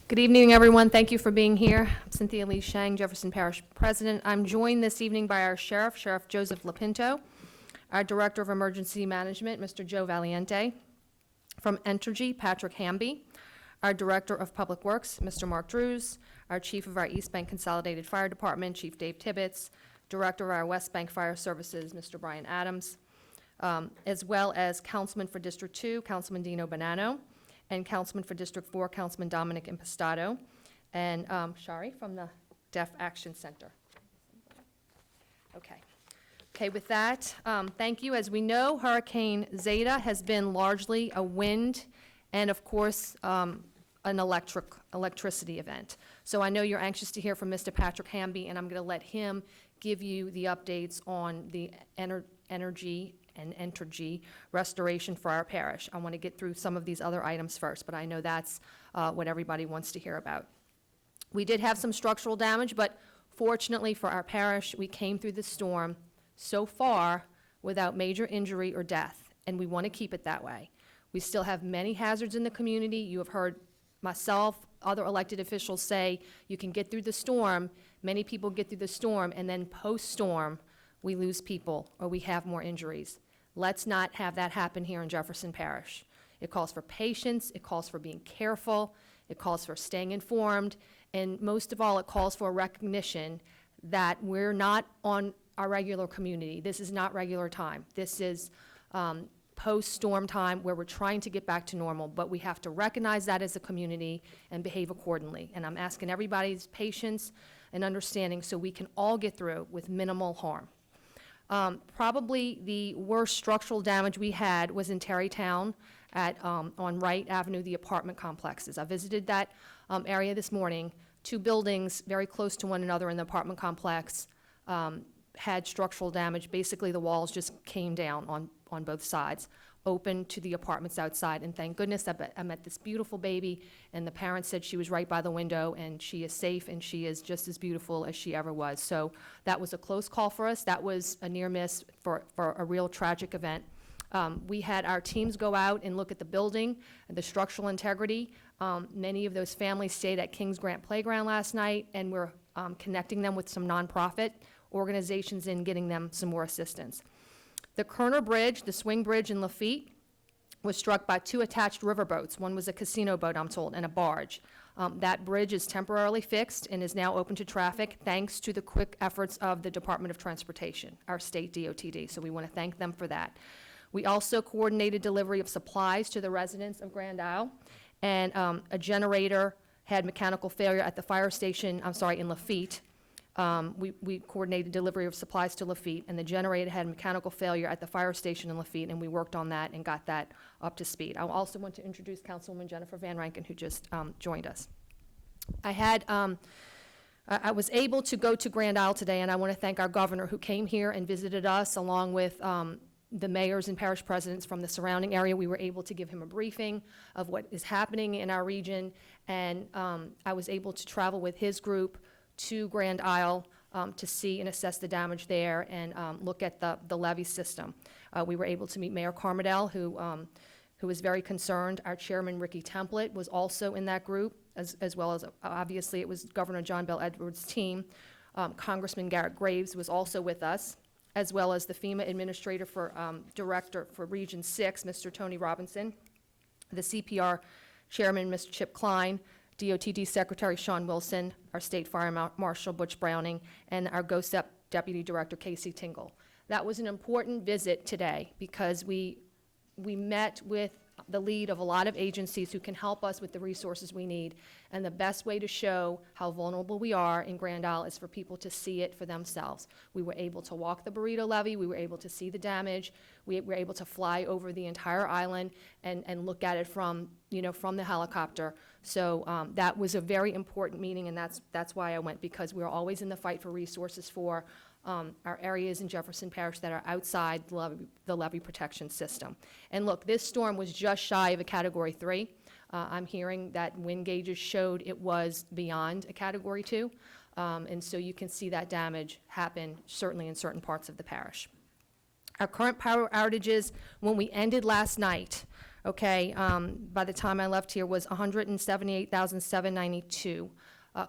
Good evening, everyone. Thank you for being here. I'm Cynthia Lee Sheng, Jefferson Parish President. I'm joined this evening by our Sheriff Joseph Lapinto, our Director of Emergency Management, Mr. Joe Valiente, from Entergy, Patrick Hamby, our Director of Public Works, Mr. Mark Drews, our Chief of our East Bank Consolidated Fire Department, Chief Dave Tibbetts, Director of our West Bank Fire Services, Mr. Brian Adams, as well as Councilman for District 2, Councilman Dino Bonanno, and Councilman for District 4, Councilman Dominic Impastato, and Shari from the Deaf Action Center. Okay, with that, thank you. As we know, Hurricane Zeta has been largely a wind and, of course, an electricity event. So I know you're anxious to hear from Mr. Patrick Hamby, and I'm going to let him give you the updates on the energy and Entergy restoration for our parish. I want to get through some of these other items first, but I know that's what everybody wants to hear about. We did have some structural damage, but fortunately for our parish, we came through the storm so far without major injury or death, and we want to keep it that way. We still have many hazards in the community. You have heard myself, other elected officials say you can get through the storm. Many people get through the storm, and then post-storm, we lose people or we have more injuries. Let's not have that happen here in Jefferson Parish. It calls for patience, it calls for being careful, it calls for staying informed, and most of all, it calls for a recognition that we're not on our regular community. This is not regular time. This is post-storm time where we're trying to get back to normal, but we have to recognize that as a community and behave accordingly. And I'm asking everybody's patience and understanding so we can all get through with minimal harm. Probably the worst structural damage we had was in Terrytown on Wright Avenue, the apartment complexes. I visited that area this morning. Two buildings very close to one another in the apartment complex had structural damage. Basically, the walls just came down on both sides, open to the apartments outside. And thank goodness I met this beautiful baby, and the parents said she was right by the window, and she is safe, and she is just as beautiful as she ever was. So that was a close call for us. That was a near miss for a real tragic event. We had our teams go out and look at the building and the structural integrity. Many of those families stayed at Kings Grant Playground last night, and we're connecting them with some nonprofit organizations and getting them some more assistance. The Kerner Bridge, the swing bridge in Lafitte, was struck by two attached riverboats. One was a casino boat, I'm told, and a barge. That bridge is temporarily fixed and is now open to traffic thanks to the quick efforts of the Department of Transportation, our state DOTD, so we want to thank them for that. We also coordinated delivery of supplies to the residents of Grand Isle, and a generator had mechanical failure at the fire station, in Lafitte. We coordinated delivery of supplies to Lafitte, and the generator had mechanical failure at the fire station in Lafitte, and we worked on that and got that up to speed. I also want to introduce Councilwoman Jennifer Van Rankin, who just joined us. I was able to go to Grand Isle today, and I want to thank our governor who came here and visited us, along with the mayors and parish presidents from the surrounding area. We were able to give him a briefing of what is happening in our region, and I was able to travel with his group to Grand Isle to see and assess the damage there and look at the levee system. We were able to meet Mayor Carmodell, who was very concerned. Our chairman, Ricky Template, was also in that group, as well as, obviously, it was Governor John Bel Edwards' team. Congressman Garrett Graves was also with us, as well as the FEMA Administrator Director for Region 6, Mr. Tony Robinson, the CPR Chairman, Mr. Chip Klein, DOTD Secretary Sean Wilson, our State Fire Marshal Butch Browning, and our GOSEP Deputy Director Casey Tingle. That was an important visit today because we met with the lead of a lot of agencies who can help us with the resources we need, and the best way to show how vulnerable we are in Grand Isle is for people to see it for themselves. We were able to walk the burrito levee, we were able to see the damage, we were able to fly over the entire island and look at it from the helicopter. So that was a very important meeting, and that's why I went, because we're always in the fight for resources for our areas in Jefferson Parish that are outside the levee protection system. And look, this storm was just shy of a Category 3. I'm hearing that wind gauges showed it was beyond a Category 2. And so you can see that damage happen certainly in certain parts of the parish. Our current power outages, when we ended last night, okay, by the time I left here, was 178,792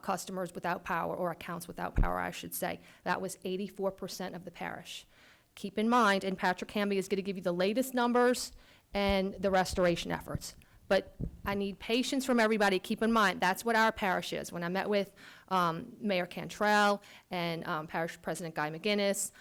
customers without power, or accounts without power, I should say. That was 84% of the parish. Keep in mind, and Patrick Hamby is going to give you the latest numbers and the restoration efforts. But I need patience from everybody. Keep in mind, that's what our parish is. When I met with Mayor Cantrell and Parish President Guy McGinnis,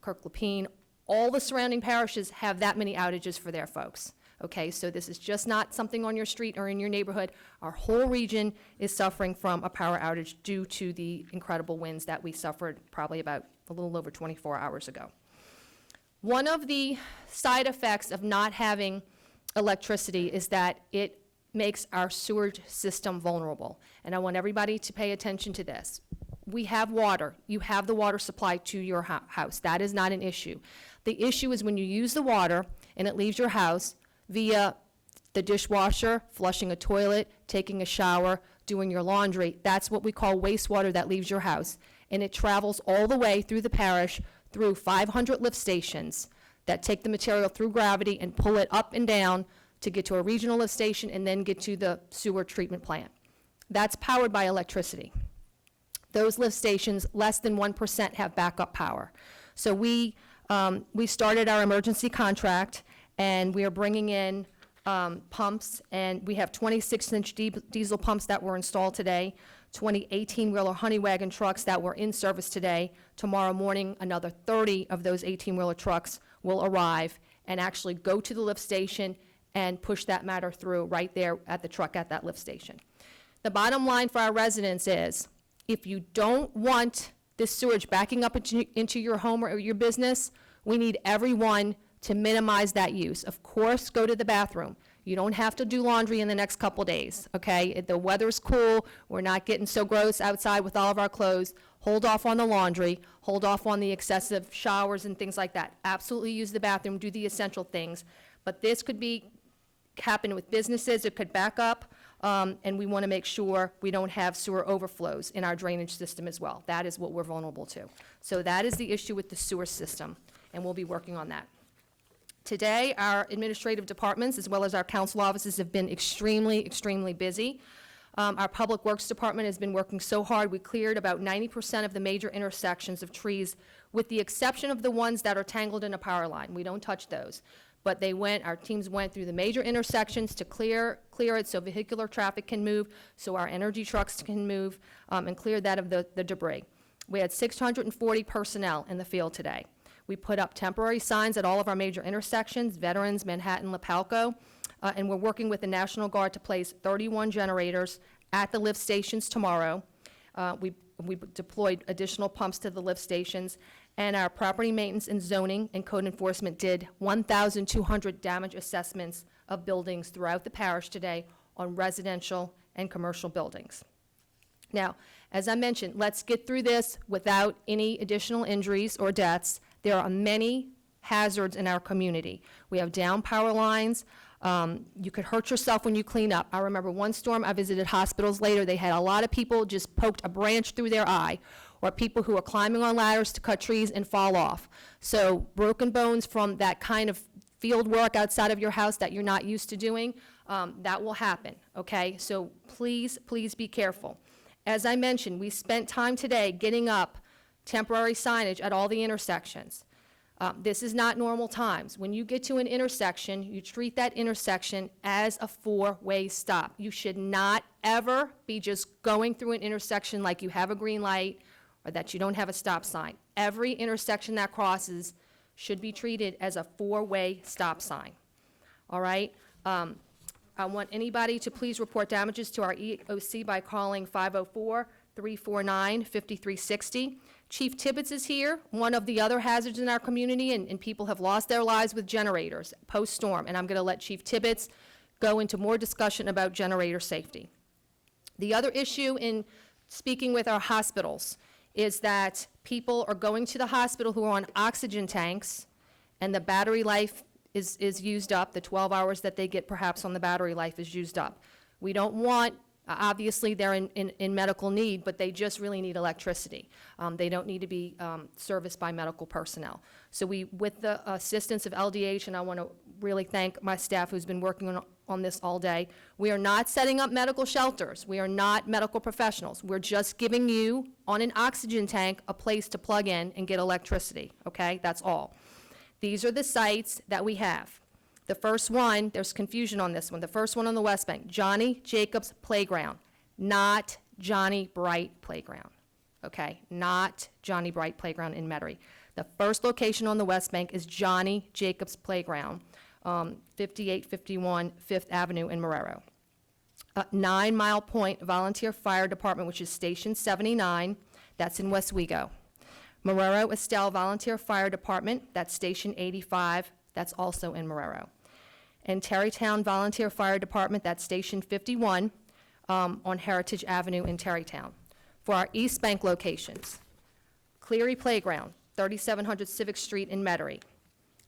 Kirk Lapine, all the surrounding parishes have that many outages for their folks. Okay, so this is just not something on your street or in your neighborhood. Our whole region is suffering from a power outage due to the incredible winds that we suffered probably about a little over 24 hours ago. One of the side effects of not having electricity is that it makes our sewage system vulnerable. And I want everybody to pay attention to this. We have water. You have the water supply to your house. That is not an issue. The issue is when you use the water and it leaves your house via the dishwasher, flushing a toilet, taking a shower, doing your laundry. That's what we call wastewater that leaves your house. And it travels all the way through the parish through 500 lift stations that take the material through gravity and pull it up and down to get to a regional lift station and then get to the sewer treatment plant. That's powered by electricity. Those lift stations, less than 1% have backup power. So we started our emergency contract, and we are bringing in pumps, and we have 26-inch diesel pumps that were installed today, 20 18-wheeler honey wagon trucks that were in service today. Tomorrow morning, another 30 of those 18-wheeler trucks will arrive and actually go to the lift station and push that matter through right there at the truck at that lift station. The bottom line for our residents is, if you don't want this sewage backing up into your home or your business, we need everyone to minimize that use. Of course, go to the bathroom. You don't have to do laundry in the next couple days, okay? The weather's cool. We're not getting so gross outside with all of our clothes. Hold off on the laundry. Hold off on the excessive showers and things like that. Absolutely use the bathroom. Do the essential things. But this could happen with businesses. It could back up, and we want to make sure we don't have sewer overflows in our drainage system as well. That is what we're vulnerable to. So that is the issue with the sewer system, and we'll be working on that. Today, our administrative departments, as well as our council offices, have been extremely, extremely busy. Our Public Works Department has been working so hard. We cleared about 90% of the major intersections of trees, with the exception of the ones that are tangled in a power line. We don't touch those. But our teams went through the major intersections to clear it so vehicular traffic can move, so our energy trucks can move, and clear that of the debris. We had 640 personnel in the field today. We put up temporary signs at all of our major intersections, Veterans, Manhattan, Lapalco, and we're working with the National Guard to place 31 generators at the lift stations tomorrow. We deployed additional pumps to the lift stations, and our property maintenance and zoning and code enforcement did 1,200 damage assessments of buildings throughout the parish today on residential and commercial buildings. Now, as I mentioned, let's get through this without any additional injuries or deaths. There are many hazards in our community. We have down power lines. You could hurt yourself when you clean up. I remember one storm, I visited hospitals later. They had a lot of people just poked a branch through their eye, or people who are climbing on ladders to cut trees and fall off. So broken bones from that kind of field work outside of your house that you're not used to doing, that will happen, okay? So please, please be careful. As I mentioned, we spent time today getting up temporary signage at all the intersections. This is not normal times. When you get to an intersection, you treat that intersection as a four-way stop. You should not ever be just going through an intersection like you have a green light or that you don't have a stop sign. Every intersection that crosses should be treated as a four-way stop sign. All right? I want anybody to please report damages to our EOC by calling 504-349-5360. Chief Tibbetts is here, one of the other hazards in our community, and people have lost their lives with generators post-storm, and I'm going to let Chief Tibbetts go into more discussion about generator safety. The other issue in speaking with our hospitals is that people are going to the hospital who are on oxygen tanks, and the battery life is used up. The 12 hours that they get perhaps on the battery life is used up. We don't want Obviously, they're in medical need, but they just really need electricity. They don't need to be serviced by medical personnel. So with the assistance of LDH, and I want to really thank my staff who's been working on this all day, we are not setting up medical shelters. We are not medical professionals. We're just giving you, on an oxygen tank, a place to plug in and get electricity, okay? That's all. These are the sites that we have. The first one, there's confusion on this one. The first one on the West Bank, Johnny Jacobs Playground, not Johnny Bright Playground, okay? Not Johnny Bright Playground in Metairie. The first location on the West Bank is Johnny Jacobs Playground, 5851 Fifth Avenue in Marrero. 9 Mile Point Volunteer Fire Department, which is Station 79, that's in Westwego. Marrero Estelle Volunteer Fire Department, that's Station 85, that's also in Marrero. And Tarrytown Volunteer Fire Department, that's Station 51 on Heritage Avenue in Tarrytown. For our East Bank locations, Cleary Playground, 3700 Civic Street in Metairie.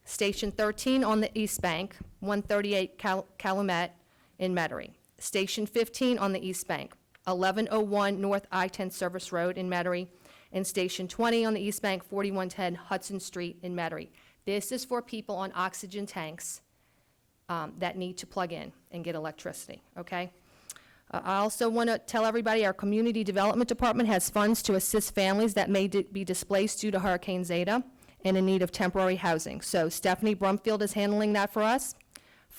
Station 13 on the East Bank, 138 Calumet in Metairie. Station 15 on the East Bank, 1101 North I-10 Service Road in Metairie. And Station 20 on the East Bank, 4110 Hudson Street in Metairie. This is for people on oxygen tanks that need to plug in and get electricity, okay? I also want to tell everybody our Community Development Department has funds to assist families that may be displaced due to Hurricane Zeta and in need of temporary housing. So Stephanie Brumfield is handling that for us,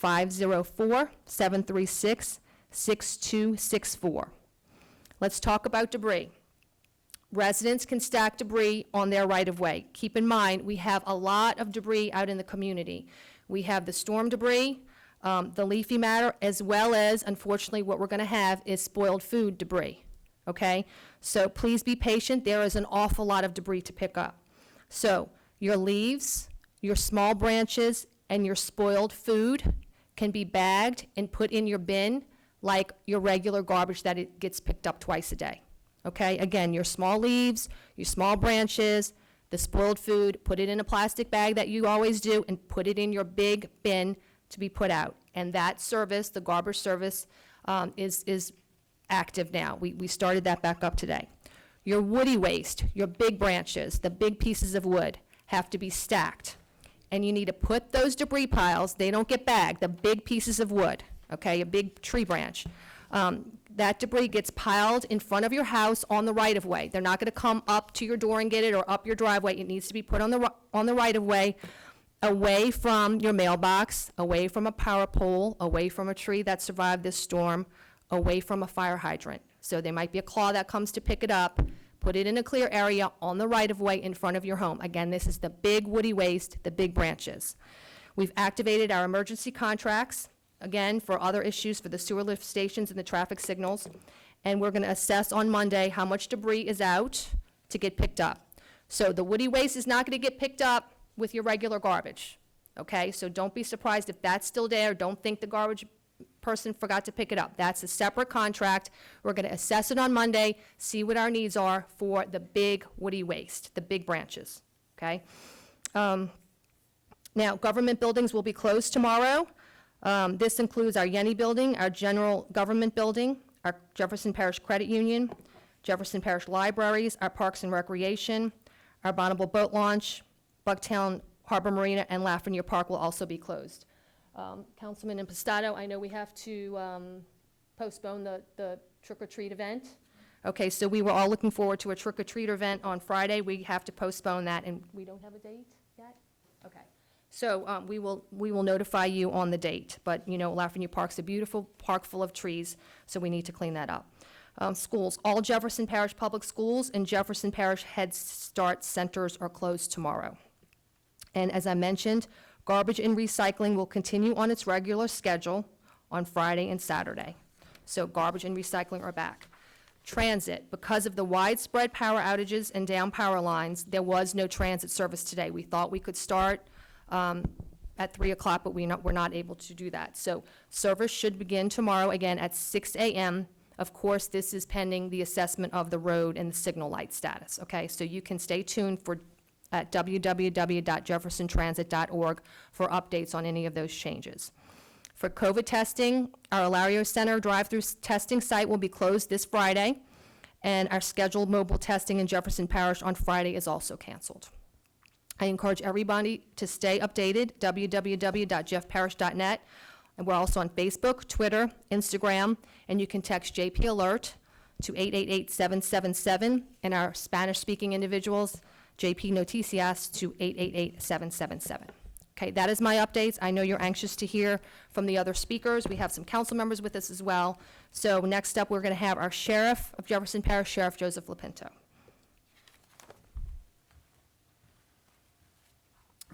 504-736-6264. Let's talk about debris. Residents can stack debris on their right-of-way. Keep in mind, we have a lot of debris out in the community. We have the storm debris, the leafy matter, as well as, unfortunately, what we're going to have is spoiled food debris, okay? So please be patient. There is an awful lot of debris to pick up. So your leaves, your small branches, and your spoiled food can be bagged and put in your bin like your regular garbage that it gets picked up twice a day. Okay, again, your small leaves, your small branches, the spoiled food, put it in a plastic bag that you always do and put it in your big bin to be put out. And that service, the garbage service, is active now. We started that back up today. Your woody waste, your big branches, the big pieces of wood have to be stacked. And you need to put those debris piles, they don't get bagged, the big pieces of wood, okay, a big tree branch. That debris gets piled in front of your house on the right-of-way. They're not going to come up to your door and get it or up your driveway. It needs to be put on the right-of-way, away from your mailbox, away from a power pole, away from a tree that survived this storm, away from a fire hydrant. So there might be a claw that comes to pick it up. Put it in a clear area on the right-of-way in front of your home. Again, this is the big woody waste, the big branches. We've activated our emergency contracts, again, for other issues, for the sewer lift stations and the traffic signals. And we're going to assess on Monday how much debris is out to get picked up. So the woody waste is not going to get picked up with your regular garbage, okay? So don't be surprised if that's still there. Don't think the garbage person forgot to pick it up. That's a separate contract. We're going to assess it on Monday, see what our needs are for the big woody waste, the big branches, okay? Now, government buildings will be closed tomorrow. This includes our Yenny building, our general government building, our Jefferson Parish Credit Union, Jefferson Parish Libraries, our Parks and Recreation, our Bonneville Boat Launch, Bucktown Harbor Marina, and Lafreniere Park will also be closed. Councilman Impastato, I know we have to postpone the trick-or-treat event. Okay, so we were all looking forward to a trick-or-treat event on Friday. We have to postpone that, and we don't have a date yet? Okay. So we will notify you on the date, but you know, Lafreniere Park's a beautiful park full of trees, so we need to clean that up. Schools, all Jefferson Parish public schools and Jefferson Parish Head Start centers are closed tomorrow. And as I mentioned, garbage and recycling will continue on its regular schedule on Friday and Saturday. So garbage and recycling are back. Transit, because of the widespread power outages and down power lines, there was no transit service today. We thought we could start at 3 o'clock, but we're not able to do that. So service should begin tomorrow, again, at 6 a.m. Of course, this is pending the assessment of the road and the signal light status, okay? So you can stay tuned at www.jeffersontransit.org for updates on any of those changes. For COVID testing, our Our Center drive-through testing site will be closed this Friday, and our scheduled mobile testing in Jefferson Parish on Friday is also canceled. I encourage everybody to stay updated, www.jeffparish.net. And we're also on Facebook, Twitter, Instagram, and you can text JP Alert to 888-777, and our Spanish-speaking individuals, JP Noticias, to 888-777. Okay, that is my updates. I know you're anxious to hear from the other speakers. We have some council members with us as well. So next up, we're going to have our Sheriff of Jefferson Parish, Sheriff Joseph Lapinto.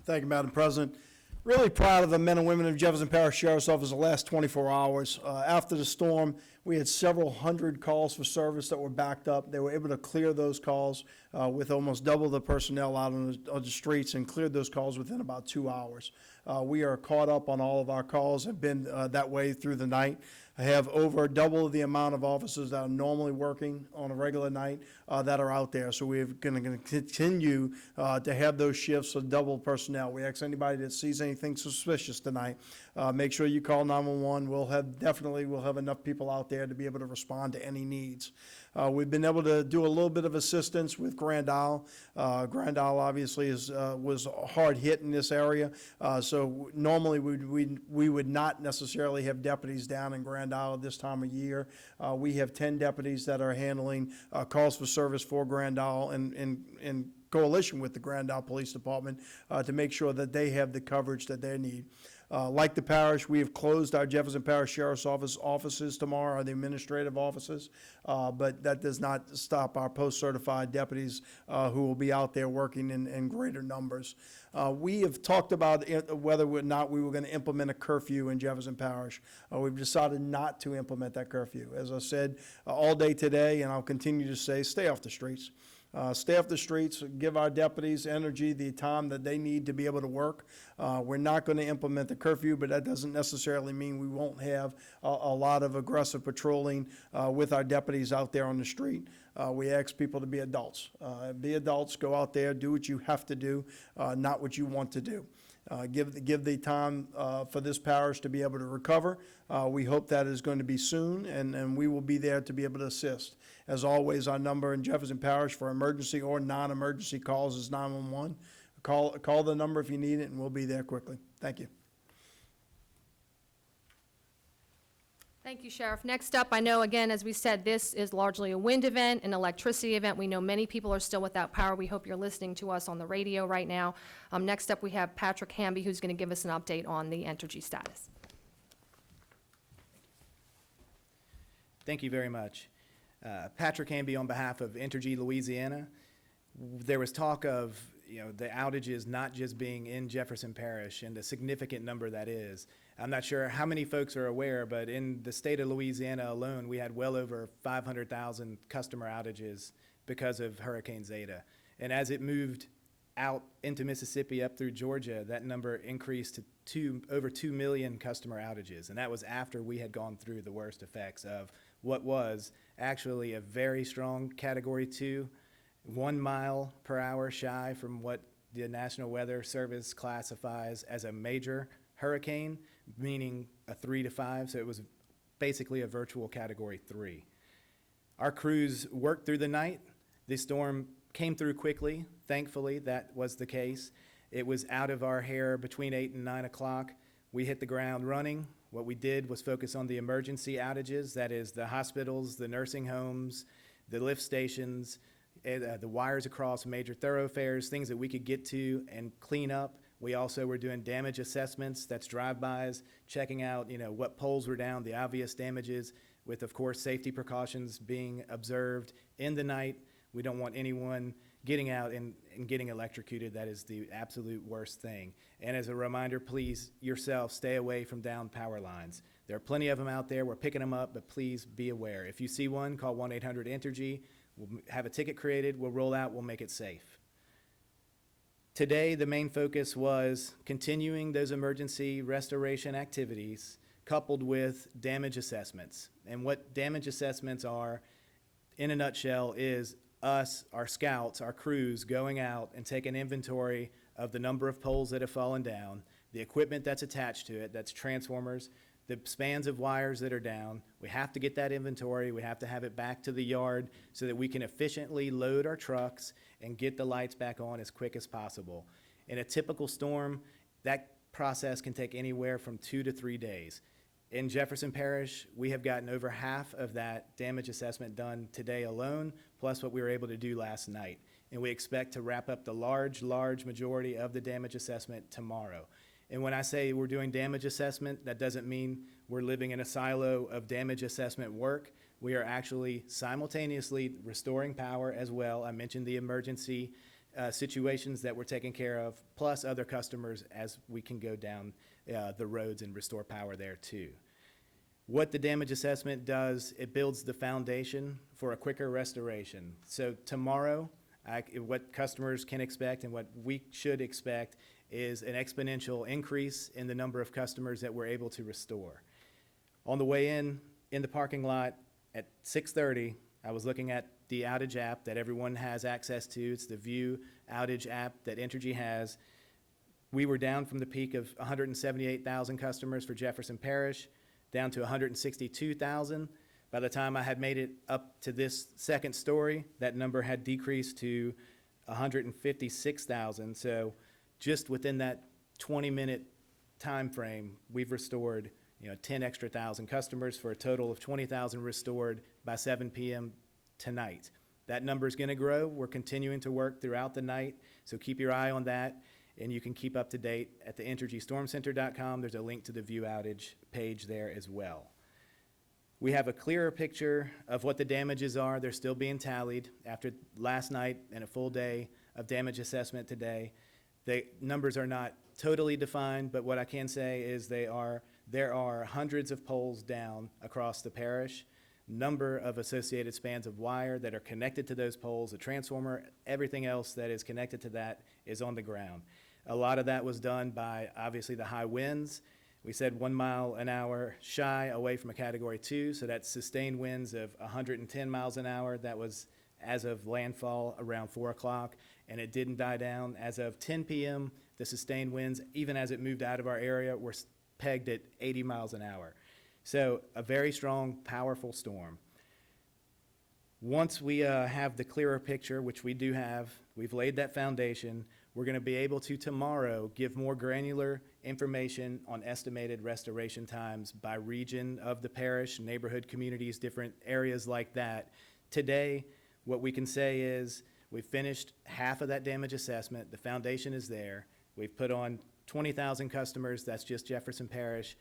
Thank you, Madam President. Really proud of the men and women of Jefferson Parish Sheriff's Office the last 24 hours. After the storm, we had several hundred calls for service that were backed up. They were able to clear those calls with almost double the personnel out on the streets, and cleared those calls within about 2 hours. We are caught up on all of our calls, have been that way through the night. I have over double the amount of officers that are normally working on a regular night that are out there. So we're going to continue to have those shifts of double personnel. We ask anybody that sees anything suspicious tonight, make sure you call 911. We'll have enough people out there to be able to respond to any needs. We've been able to do a little bit of assistance with Grand Isle. Grand Isle obviously was hard hit in this area, so normally we would not necessarily have deputies down in Grand Isle this time of year. We have 10 deputies that are handling calls for service for Grand Isle in coalition with the Grand Isle Police Department to make sure that they have the coverage that they need. Like the parish, we have closed our Jefferson Parish Sheriff's offices tomorrow, or the administrative offices, but that does not stop our post-certified deputies who will be out there working in greater numbers. We have talked about whether or not we were going to implement a curfew in Jefferson Parish. We've decided not to implement that curfew. As I said all day today, and I'll continue to say, stay off the streets. Stay off the streets, give our deputies energy, the time that they need to be able to work. We're not going to implement the curfew, but that doesn't necessarily mean we won't have a lot of aggressive patrolling with our deputies out there on the street. We ask people to be adults. Be adults, go out there, do what you have to do, not what you want to do. Give the time for this parish to be able to recover. We hope that is going to be soon, and we will be there to be able to assist. As always, our number in Jefferson Parish for emergency or non-emergency calls is 911. Call the number if you need it, and we'll be there quickly. Thank you. Thank you, Sheriff. Next up, I know, again, as we said, this is largely a wind event, an electricity event. We know many people are still without power. We hope you're listening to us on the radio right now. Next up, we have Patrick Hamby, who's going to give us an update on the Entergy status. Thank you very much. Patrick Hamby on behalf of Entergy Louisiana. There was talk of the outages not just being in Jefferson Parish, and the significant number that is. I'm not sure how many folks are aware, but in the state of Louisiana alone, we had well over 500,000 customer outages because of Hurricane Zeta. And as it moved out into Mississippi up through Georgia, that number increased to over 2 million customer outages. And that was after we had gone through the worst effects of what was actually a very strong Category 2, 1 mile per hour shy from what the National Weather Service classifies as a major hurricane, meaning a 3 to 5, so it was basically a virtual Category 3. Our crews worked through the night. The storm came through quickly. Thankfully, that was the case. It was out of our hair between 8 and 9 o'clock. We hit the ground running. What we did was focus on the emergency outages, that is the hospitals, the nursing homes, the lift stations, the wires across major thoroughfares, things that we could get to and clean up. We also were doing damage assessments, that's drive-bys, checking out what poles were down, the obvious damages, with, of course, safety precautions being observed in the night. We don't want anyone getting out and getting electrocuted. That is the absolute worst thing. And as a reminder, please, yourself, stay away from downed power lines. There are plenty of them out there. We're picking them up, but please be aware. If you see one, call 1-800-ENTERGY. We'll have a ticket created. We'll roll out. We'll make it safe. Today, the main focus was continuing those emergency restoration activities coupled with damage assessments. And what damage assessments are, in a nutshell, is us, our scouts, our crews, going out and taking inventory of the number of poles that have fallen down, the equipment that's attached to it, that's transformers, the spans of wires that are down. We have to get that inventory. We have to have it back to the yard so that we can efficiently load our trucks and get the lights back on as quick as possible. In a typical storm, that process can take anywhere from 2 to 3 days. In Jefferson Parish, we have gotten over half of that damage assessment done today alone, plus what we were able to do last night. And we expect to wrap up the large majority of the damage assessment tomorrow. And when I say we're doing damage assessment, that doesn't mean we're living in a silo of damage assessment work. We are actually simultaneously restoring power as well. I mentioned the emergency situations that we're taking care of, plus other customers as we can go down the roads and restore power there too. What the damage assessment does, it builds the foundation for a quicker restoration. So tomorrow, what customers can expect and what we should expect is an exponential increase in the number of customers that we're able to restore. On the way in the parking lot at 6:30, I was looking at the outage app that everyone has access to. It's the View outage app that Entergy has. We were down from the peak of 178,000 customers for Jefferson Parish, down to 162,000. By the time I had made it up to this second story, that number had decreased to 156,000. So just within that 20-minute time frame, we've restored 10 extra thousand customers for a total of 20,000 restored by 7 p.m. tonight. That number is going to grow. We're continuing to work throughout the night, so keep your eye on that, and you can keep up to date at the EnergyStormCenter.com. There's a link to the View outage page there as well. We have a clearer picture of what the damages are. They're still being tallied after last night and a full day of damage assessment today. The numbers are not totally defined, but what I can say is there are hundreds of poles down across the parish, number of associated spans of wire that are connected to those poles, a transformer, everything else that is connected to that is on the ground. A lot of that was done by, obviously, the high winds. We said 1 mile an hour shy away from a Category 2, so that's sustained winds of 110 miles an hour. That was as of landfall around 4 o'clock, and it didn't die down. As of 10 p.m., the sustained winds, even as it moved out of our area, were pegged at 80 miles an hour. So a very strong, powerful storm. Once we have the clearer picture, which we do have, we've laid that foundation, we're going to be able to tomorrow give more granular information on estimated restoration times by region of the parish, neighborhood communities, different areas like that. Today, what we can say is we've finished half of that damage assessment. The foundation is there. We've put on 20,000 customers. That's just Jefferson Parish.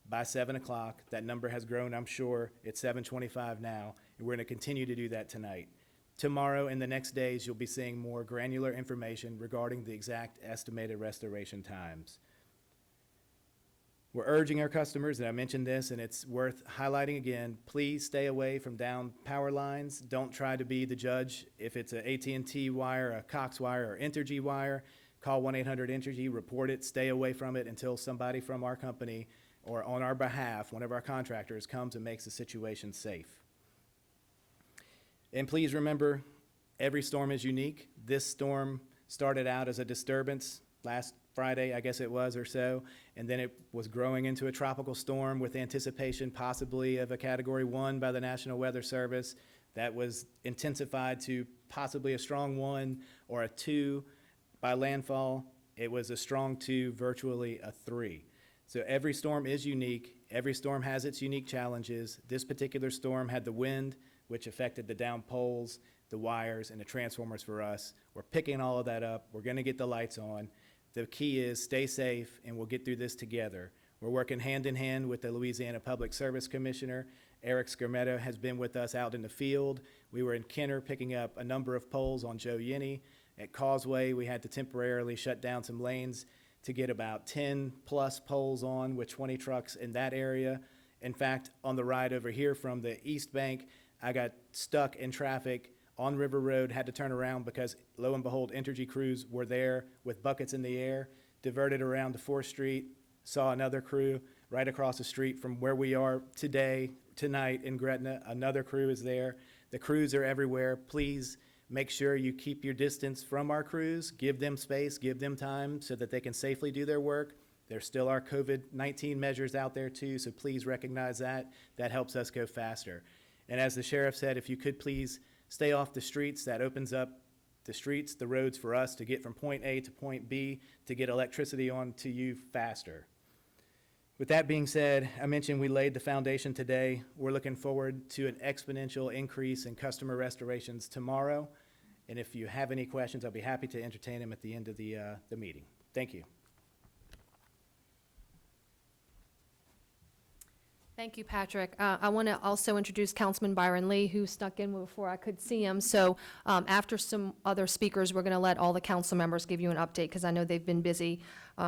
By 7 o'clock, that number has grown, I'm sure. It's 725 now, and we're going to continue to do that tonight. Tomorrow and the next days, you'll be seeing more granular information regarding the exact estimated restoration times. We're urging our customers, and I mentioned this, and it's worth highlighting again, please stay away from down power lines. Don't try to be the judge. If it's an AT&T wire, a Cox wire, or Entergy wire, call 1-800-ENERGY, report it, stay away from it until somebody from our company or on our behalf, one of our contractors, comes and makes the situation safe. And please remember, every storm is unique. This storm started out as a disturbance last Friday, I guess it was, or so, and then it was growing into a tropical storm with anticipation possibly of a Category 1 by the National Weather Service. That was intensified to possibly a strong 1 or a 2 by landfall. It was a strong 2, virtually a 3. So every storm is unique. Every storm has its unique challenges. This particular storm had the wind, which affected the down poles, the wires, and the transformers for us. We're picking all of that up. We're going to get the lights on. The key is stay safe, and we'll get through this together. We're working hand in hand with the Louisiana Public Service Commissioner. Eric Scarmetto has been with us out in the field. We were in Kenner picking up a number of poles on Joe Yenny. At Causeway, we had to temporarily shut down some lanes to get about 10 plus poles on with 20 trucks in that area. In fact, on the ride over here from the East Bank, I got stuck in traffic on River Road, had to turn around because, lo and behold, Entergy crews were there with buckets in the air, diverted around to 4th Street, saw another crew right across the street from where we are tonight in Gretna. Another crew is there. The crews are everywhere. Please make sure you keep your distance from our crews. Give them space, give them time so that they can safely do their work. There still are COVID-19 measures out there too, so please recognize that. That helps us go faster. And as the sheriff said, if you could please stay off the streets, that opens up the streets, the roads for us to get from point A to point B, to get electricity on to you faster. With that being said, I mentioned we laid the foundation today. We're looking forward to an exponential increase in customer restorations tomorrow. And if you have any questions, I'll be happy to entertain them at the end of the meeting. Thank you. Thank you, Patrick. I want to also introduce Councilman Byron Lee, who snuck in before I could see him. So after some other speakers, we're going to let all the council members give you an update, because I know they've been busy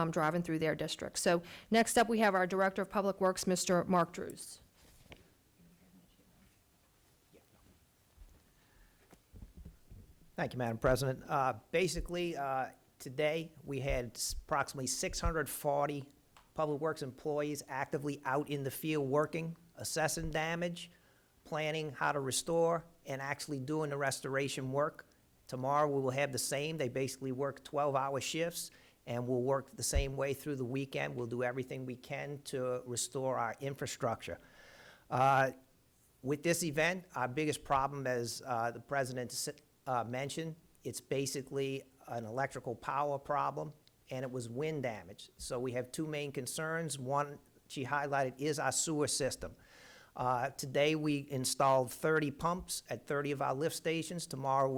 driving through their district. So next up, we have our Director of Public Works, Mr. Mark Drews. Thank you, Madam President. Basically, today, we had approximately 640 Public Works employees actively out in the field working, assessing damage, planning how to restore, and actually doing the restoration work. Tomorrow, we will have the same. They basically work 12-hour shifts, and we'll work the same way through the weekend. We'll do everything we can to restore our infrastructure. With this event, our biggest problem, as the President mentioned, it's basically an electrical power problem, and it was wind damage. So we have two main concerns. One, she highlighted, is our sewer system. Today, we installed 30 pumps at 30 of our lift stations. Tomorrow,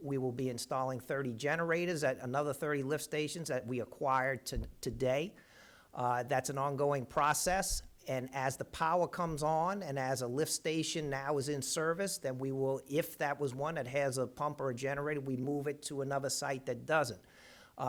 we will be installing 30 generators at another 30 lift stations that we acquired today. That's an ongoing process. And as the power comes on and as a lift station now is in service, then we will, if that was one that has a pump or a generator, we move it to another site that doesn't.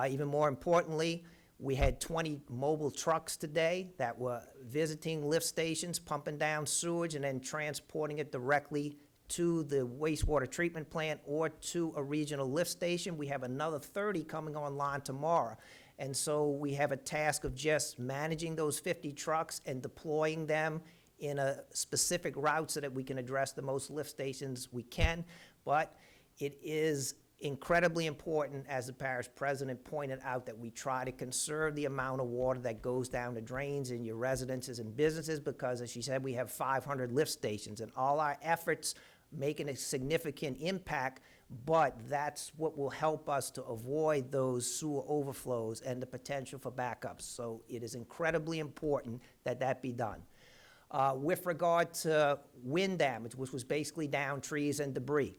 Even more importantly, we had 20 mobile trucks today that were visiting lift stations, pumping down sewage, and then transporting it directly to the wastewater treatment plant or to a regional lift station. We have another 30 coming online tomorrow. And so we have a task of just managing those 50 trucks and deploying them in a specific route so that we can address the most lift stations we can. But it is incredibly important, as the parish president pointed out, that we try to conserve the amount of water that goes down the drains in your residences and businesses, because, as she said, we have 500 lift stations, and all our efforts making a significant impact, but that's what will help us to avoid those sewer overflows and the potential for backups. So it is incredibly important that that be done. With regard to wind damage, which was basically down trees and debris,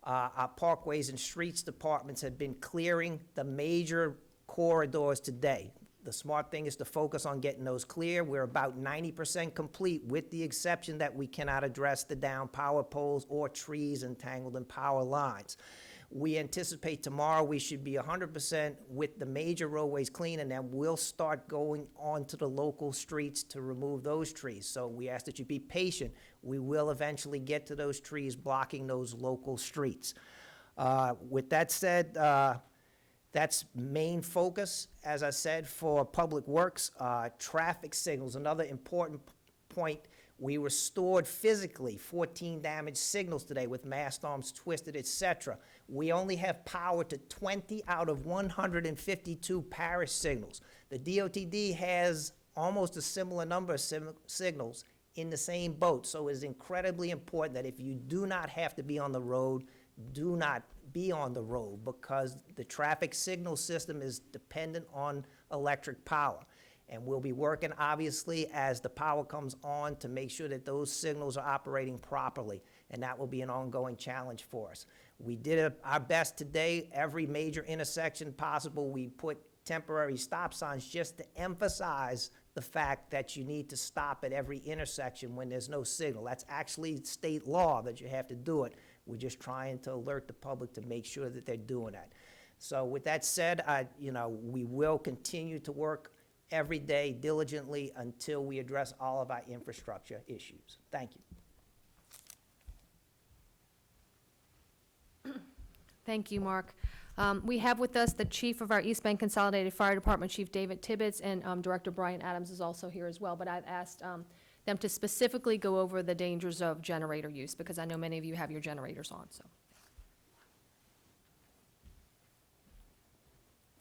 our parkways and streets departments have been clearing the major corridors today. The smart thing is to focus on getting those clear. We're about 90% complete, with the exception that we cannot address the down power poles or trees entangled in power lines. We anticipate tomorrow we should be 100% with the major roadways clean, and then we'll start going onto the local streets to remove those trees. So we ask that you be patient. We will eventually get to those trees blocking those local streets. With that said, that's main focus, as I said, for Public Works. Traffic signals, another important point. We restored physically 14 damaged signals today with mast arms twisted, etc. We only have power to 20 out of 152 parish signals. The DOTD has almost a similar number of signals in the same boat. So it is incredibly important that if you do not have to be on the road, do not be on the road, because the traffic signal system is dependent on electric power. And we'll be working, obviously, as the power comes on to make sure that those signals are operating properly, and that will be an ongoing challenge for us. We did our best today. Every major intersection possible, we put temporary stop signs just to emphasize the fact that you need to stop at every intersection when there's no signal. That's actually state law that you have to do it. We're just trying to alert the public to make sure that they're doing that. So with that said, we will continue to work every day diligently until we address all of our infrastructure issues. Thank you. Thank you, Mark. We have with us the chief of our East Bend Consolidated Fire Department, Chief David Tibbetts, and Director Brian Adams is also here as well. But I've asked them to specifically go over the dangers of generator use, because I know many of you have your generators on. So,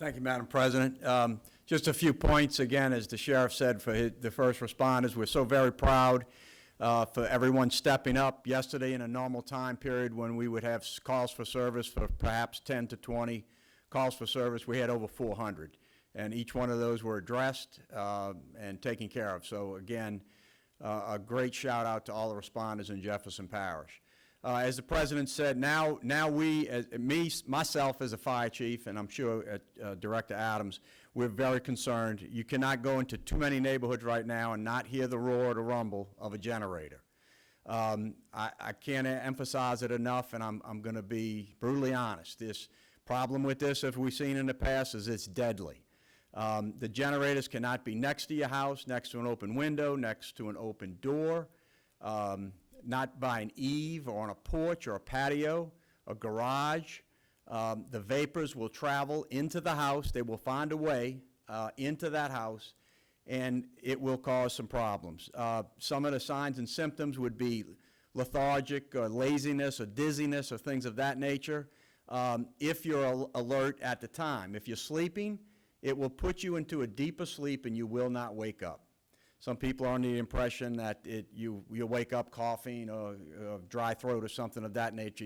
Thank you, Madam President. Just a few points, again, as the sheriff said, for the first responders. We're so very proud for everyone stepping up. Yesterday, in a normal time period when we would have calls for service for perhaps 10 to 20 calls for service, we had over 400. And each one of those were addressed and taken care of. So again, a great shout out to all the responders in Jefferson Parish. As the President said, now we, myself as a fire chief, and I'm sure Director Adams, we're very concerned. You cannot go into too many neighborhoods right now and not hear the roar or the rumble of a generator. I can't emphasize it enough, and I'm going to be brutally honest. This problem with this, as we've seen in the past, is it's deadly. The generators cannot be next to your house, next to an open window, next to an open door, not by an eave or on a porch or a patio, a garage. The vapors will travel into the house. They will find a way into that house, and it will cause some problems. Some of the signs and symptoms would be lethargic or laziness or dizziness or things of that nature. If you're alert at the time. If you're sleeping, it will put you into a deeper sleep and you will not wake up. Some people are under the impression that you'll wake up coughing or dry throat or something of that nature.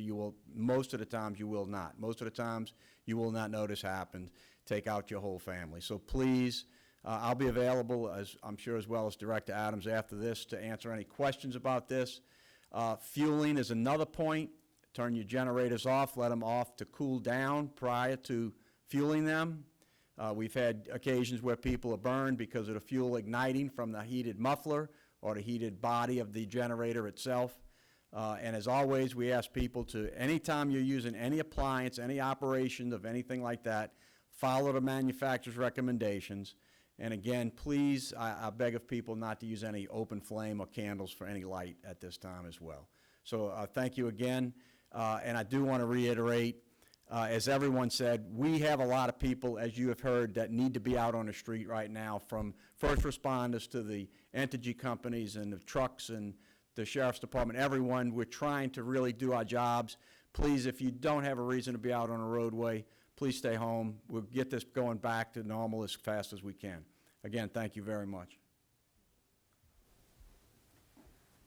Most of the times you will not. Most of the times you will not know this happened. Take out your whole family. So please, I'll be available, as I'm sure as well as Director Adams after this, to answer any questions about this. Fueling is another point. Turn your generators off, let them off to cool down prior to fueling them. We've had occasions where people are burned because of the fuel igniting from the heated muffler or the heated body of the generator itself. And as always, we ask people to, anytime you're using any appliance, any operation of anything like that, follow the manufacturer's recommendations. And again, please, I beg of people not to use any open flame or candles for any light at this time as well. So thank you again. And I do want to reiterate, as everyone said, we have a lot of people, as you have heard, that need to be out on the street right now, from first responders to the energy companies and the trucks and the Sheriff's Department, everyone. We're trying to really do our jobs. Please, if you don't have a reason to be out on a roadway, please stay home. We'll get this going back to normal as fast as we can. Again, thank you very much.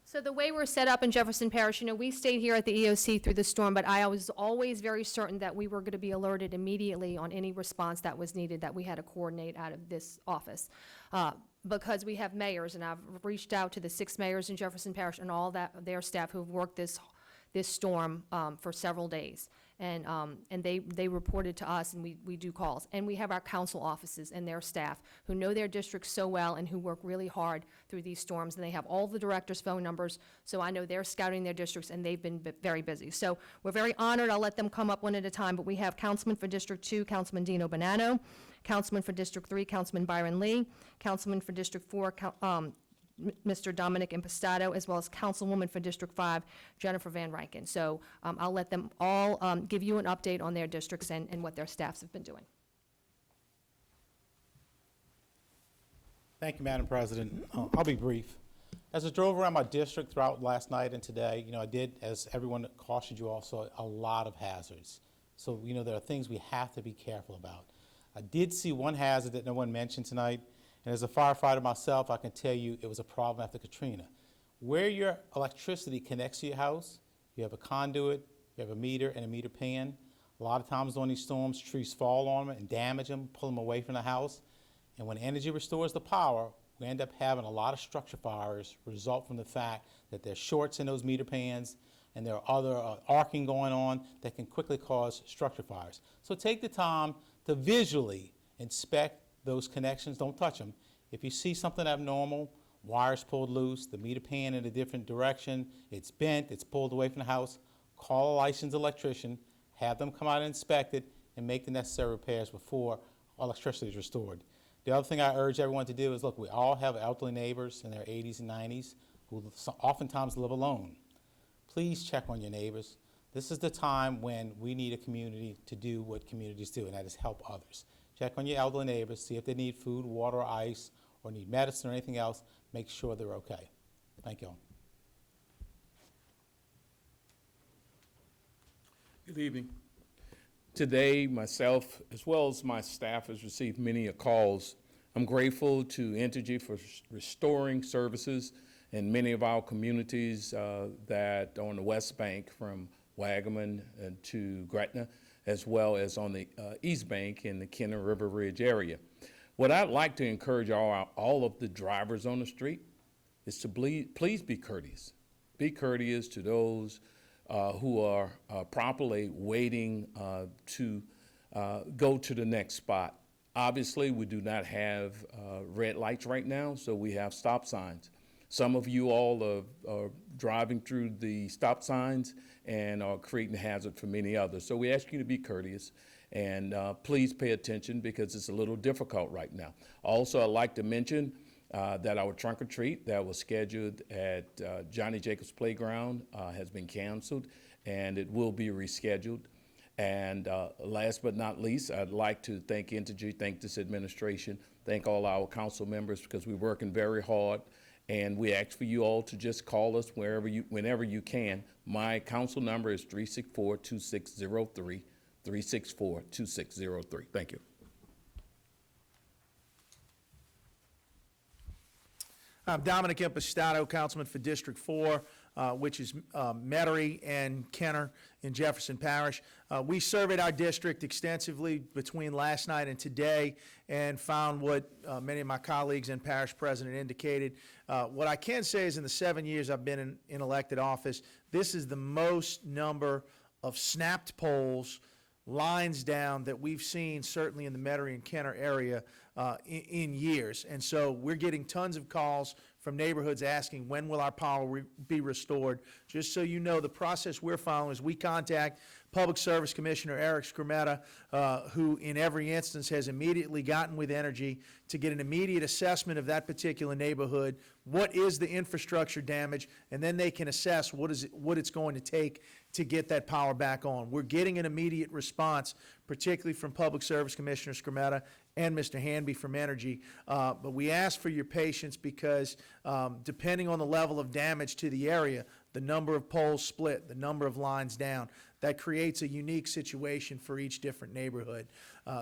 So the way we're set up in Jefferson Parish, we stayed here at the EOC through the storm, but I was always very certain that we were going to be alerted immediately on any response that was needed, that we had to coordinate out of this office. Because we have mayors, and I've reached out to the 6 mayors in Jefferson Parish and all their staff who've worked this storm for several days. And they reported to us, and we do calls. And we have our council offices and their staff who know their districts so well and who work really hard through these storms. And they have all the directors' phone numbers, so I know they're scouting their districts, and they've been very busy. So we're very honored. I'll let them come up one at a time, but we have Councilman for District 2, Councilman Dino Bonanno, Councilman for District 3, Councilman Byron Lee, Councilman for District 4, Mr. Dominic Impastato, as well as Councilwoman for District 5, Jennifer Van Ryken. So I'll let them all give you an update on their districts and what their staffs have been doing. Thank you, Madam President. I'll be brief. As I drove around my district throughout last night and today, I did, as everyone cautioned you also, a lot of hazards. So, there are things we have to be careful about. I did see one hazard that no one mentioned tonight. And as a firefighter myself, I can tell you it was a problem after Katrina. Where your electricity connects to your house, you have a conduit, you have a meter and a meter pan. A lot of times on these storms, trees fall on them and damage them, pull them away from the house. And when energy restores the power, we end up having a lot of structure fires result from the fact that there's shorts in those meter pans and there are other arcing going on that can quickly cause structure fires. So take the time to visually inspect those connections. Don't touch them. If you see something abnormal, wires pulled loose, the meter pan in a different direction, it's bent, it's pulled away from the house, call a licensed electrician, have them come out and inspect it, and make the necessary repairs before electricity is restored. The other thing I urge everyone to do is, look, we all have elderly neighbors in their 80s and 90s who oftentimes live alone. Please check on your neighbors. This is the time when we need a community to do what communities do, and that is help others. Check on your elderly neighbors, see if they need food, water, or ice, or need medicine or anything else. Make sure they're okay. Thank you all. Good evening. Today, myself, as well as my staff, has received many calls. I'm grateful to Entergy for restoring services in many of our communities that are on the West Bank, from Wagaman to Gretna, as well as on the East Bank in the Kenner River Ridge area. What I'd like to encourage all of the drivers on the street is to please be courteous. Be courteous to those who are properly waiting to go to the next spot. Obviously, we do not have red lights right now, so we have stop signs. Some of you all are driving through the stop signs and are creating a hazard for many others. So we ask you to be courteous and please pay attention, because it's a little difficult right now. Also, I'd like to mention that our trunk or treat that was scheduled at Johnny Jacobs Playground has been canceled, and it will be rescheduled. And last but not least, I'd like to thank Entergy, thank this administration, thank all our council members, because we're working very hard. And we ask for you all to just call us whenever you can. My council number is 364-2603, 364-2603. Thank you. I'm Dominic Impastato, Councilman for District 4, which is Metairie and Kenner in Jefferson Parish. We surveyed our district extensively between last night and today and found what many of my colleagues and parish president indicated. What I can say is, in the 7 years I've been in elected office, this is the most number of snapped poles, lines down, that we've seen certainly in the Metairie and Kenner area in years. And so we're getting tons of calls from neighborhoods asking, when will our power be restored? Just so you know, the process we're following is we contact Public Service Commissioner Eric Skrmetta, who in every instance has immediately gotten with Entergy to get an immediate assessment of that particular neighborhood. What is the infrastructure damage? And then they can assess what it's going to take to get that power back on. We're getting an immediate response, particularly from Public Service Commissioner Skrmetta and Mr. Hanby from Entergy. But we ask for your patience, because depending on the level of damage to the area, the number of poles split, the number of lines down, that creates a unique situation for each different neighborhood.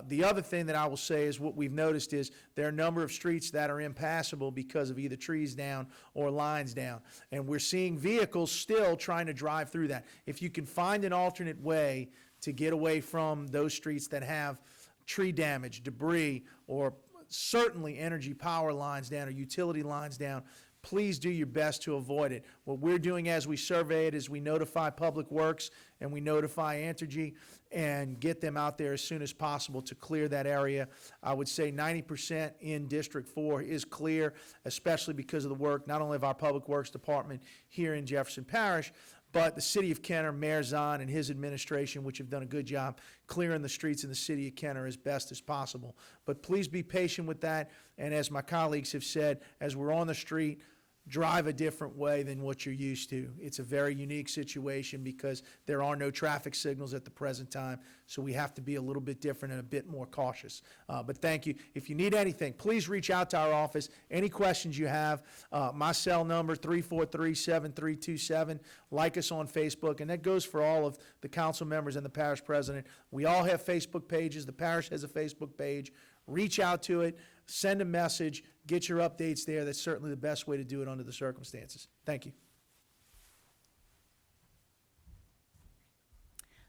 The other thing that I will say is, what we've noticed is there are a number of streets that are impassable because of either trees down or lines down. And we're seeing vehicles still trying to drive through that. If you can find an alternate way to get away from those streets that have tree damage, debris, or certainly energy power lines down or utility lines down, please do your best to avoid it. What we're doing as we survey it is we notify Public Works and we notify Entergy and get them out there as soon as possible to clear that area. I would say 90% in District 4 is clear, especially because of the work not only of our Public Works Department here in Jefferson Parish, but the City of Kenner, Mayor Zahn and his administration, which have done a good job clearing the streets in the City of Kenner as best as possible. But please be patient with that, and as my colleagues have said, as we're on the street, drive a different way than what you're used to. It's a very unique situation because there are no traffic signals at the present time, so we have to be a little bit different and a bit more cautious. But thank you. If you need anything, please reach out to our office. Any questions you have, my cell number, 343-7327. Like us on Facebook, and that goes for all of the council members and the parish president. We all have Facebook pages. The parish has a Facebook page. Reach out to it, send a message, get your updates there. That's certainly the best way to do it under the circumstances. Thank you.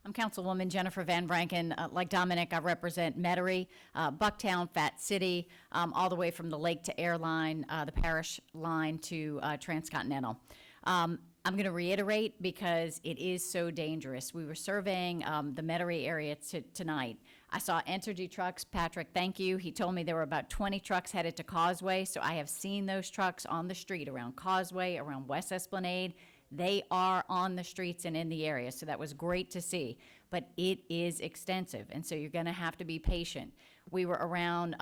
I'm Councilwoman Jennifer Van Branken. Like Dominic, I represent Metairie, Bucktown, Fat City, all the way from the lake to airline, the parish line to transcontinental. I'm going to reiterate because it is so dangerous. We were surveying the Metairie area tonight. I saw Entergy trucks. Patrick, thank you. He told me there were about 20 trucks headed to Causeway, so I have seen those trucks on the street around Causeway, around West Esplanade. They are on the streets and in the area, so that was great to see. But it is extensive, and so you're going to have to be patient. We were around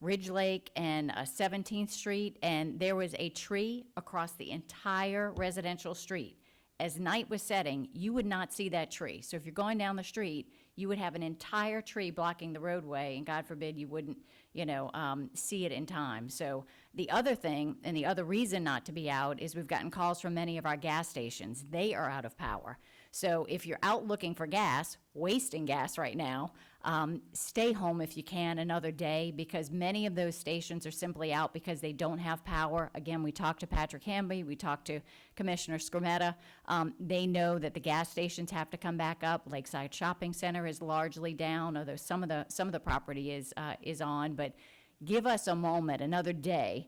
Ridge Lake and 17th Street, and there was a tree across the entire residential street. as night was setting, you would not see that tree. So if you're going down the street, you would have an entire tree blocking the roadway, and God forbid you wouldn't, see it in time. So the other thing, and the other reason not to be out, is we've gotten calls from many of our gas stations. They are out of power. So if you're out looking for gas, wasting gas right now, stay home if you can another day, because many of those stations are simply out because they don't have power. Again, we talked to Patrick Hamby, we talked to Commissioner Skrmetta. They know that the gas stations have to come back up. Lakeside Shopping Center is largely down, although some of the property is on. But give us a moment, another day,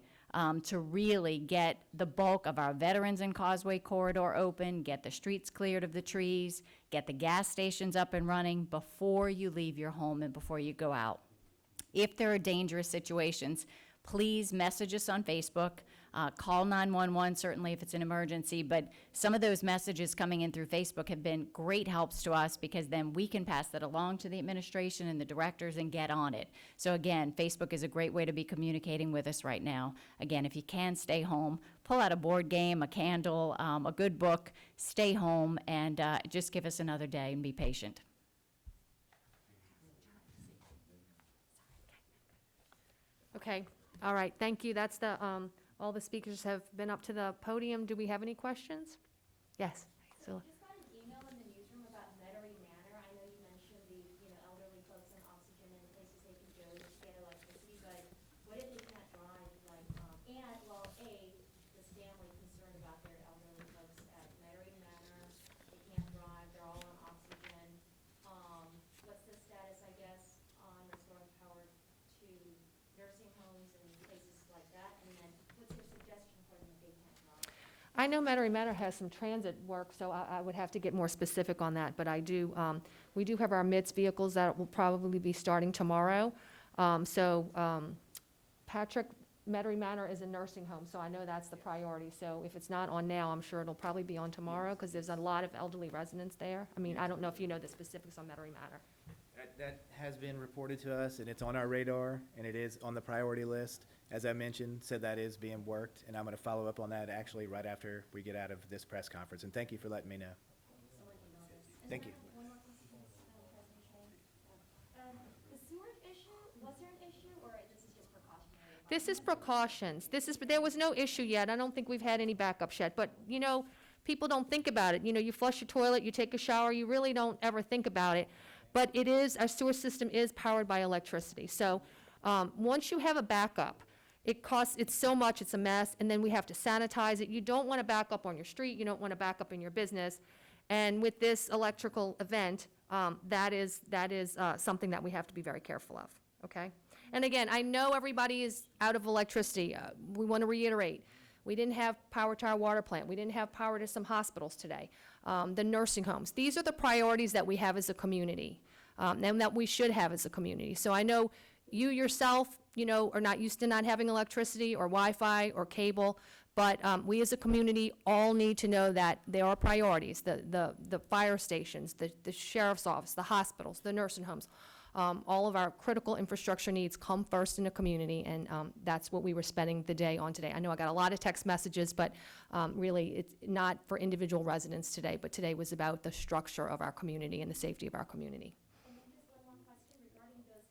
to really get the bulk of our Veterans and Causeway corridor open, get the streets cleared of the trees, get the gas stations up and running before you leave your home and before you go out. If there are dangerous situations, please message us on Facebook, call 911 certainly if it's an emergency, but some of those messages coming in through Facebook have been great helps to us, because then we can pass that along to the administration and the directors and get on it. So again, Facebook is a great way to be communicating with us right now. Again, if you can, stay home, pull out a board game, a candle, a good book, stay home, and just give us another day and be patient. Okay, all right, thank you. That's all the speakers have been up to the podium. Do we have any questions? Yes. So just got an email in the newsroom about Metairie Manor. I know you mentioned the, elderly folks on oxygen and places they can go to get electricity, but what if they can't drive, is family concerned about their elderly folks at Metairie Manor? They can't drive, they're all on oxygen. What's the status, I guess, on restoring power to nursing homes and places like that? And then what's your suggestion for them if they can't drive? I know Metairie Manor has some transit work, so I would have to get more specific on that, but we do have our MITS vehicles that will probably be starting tomorrow. Patrick, Metairie Manor is a nursing home, so I know that's the priority. So if it's not on now, I'm sure it'll probably be on tomorrow, because there's a lot of elderly residents there. I mean, I don't know if you know the specifics on Metairie Manor. That has been reported to us, and it's on our radar, and it is on the priority list. As I mentioned, said that is being worked, and I'm going to follow up on that actually right after we get out of this press conference. And thank you for letting me know. Thank you. One more question, President Sheng. The sewage issue, was there an issue, or this is just precautionary? This is precautions. There was no issue yet. I don't think we've had any backups yet, but, people don't think about it. You flush your toilet, you take a shower, you really don't ever think about it. But our sewer system is powered by electricity. So, once you have a backup, it's so much, it's a mess, and then we have to sanitize it. You don't want to back up on your street, you don't want to back up in your business. And with this electrical event, that is something that we have to be very careful of, okay? And again, I know everybody is out of electricity. We want to reiterate, we didn't have power to our water plant. We didn't have power to some hospitals today. The nursing homes. These are the priorities that we have as a community, and that we should have as a community. So I know you yourself, are not used to not having electricity or Wi-Fi or cable, but we as a community all need to know that there are priorities. The fire stations, the sheriff's office, the hospitals, the nursing homes. All of our critical infrastructure needs come first in a community, and that's what we were spending the day on today. I know I got a lot of text messages, but really it's not for individual residents today, but today was about the structure of our community and the safety of our community. And then just one more question regarding those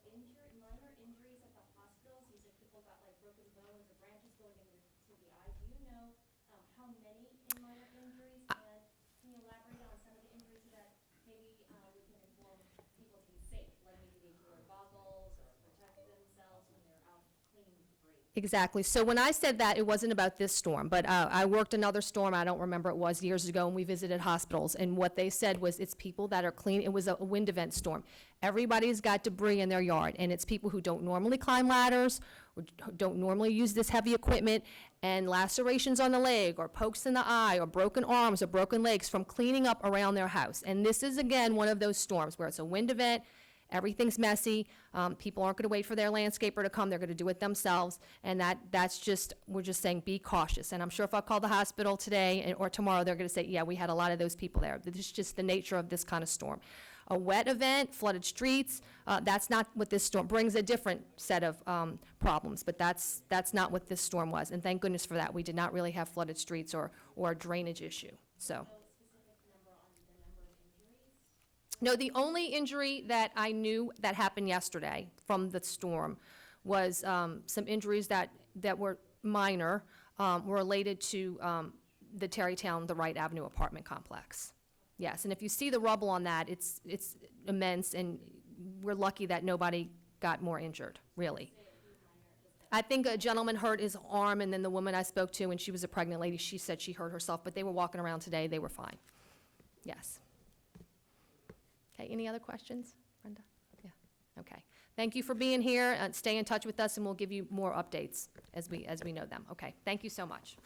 minor injuries at the hospitals. These are people got like broken bones or branches going into the eye. Do you know how many in minor injuries? And can you elaborate on some of the injuries so that maybe we can inform people to be safe? Like maybe they wear goggles or protect themselves when they're out cleaning debris. Exactly. So when I said that, it wasn't about this storm, but I worked another storm, I don't remember it was, years ago, and we visited hospitals, and what they said was it's people that are clean. It was a wind event storm. Everybody's got debris in their yard, and it's people who don't normally climb ladders, or don't normally use this heavy equipment, and lacerations on the leg, or pokes in the eye, or broken arms, or broken legs from cleaning up around their house. And this is, again, one of those storms where it's a wind event, everything's messy, people aren't gonna wait for their landscaper to come, they're gonna do it themselves, and we're just saying, be cautious. And I'm sure if I call the hospital today or tomorrow, they're gonna say, yeah, we had a lot of those people there. This is just the nature of this kind of storm. A wet event, flooded streets, that's not what this storm brings, a different set of problems, but that's not what this storm was. And thank goodness for that. We did not really have flooded streets or a drainage issue, so. So specifically No, the only injury that I knew that happened yesterday from the storm was some injuries that were minor, were related to the Terrytown, the Wright Avenue apartment complex. Yes, and if you see the rubble on that, it's immense, and we're lucky that nobody got more injured, really. I think a gentleman hurt his arm, and then the woman I spoke to, and she was a pregnant lady, she said she hurt herself, but they were walking around today, they were fine. Yes. Okay, any other questions, Brenda? Yeah, okay. Thank you for being here, stay in touch with us, and we'll give you more updates as we know them. Okay, thank you so much.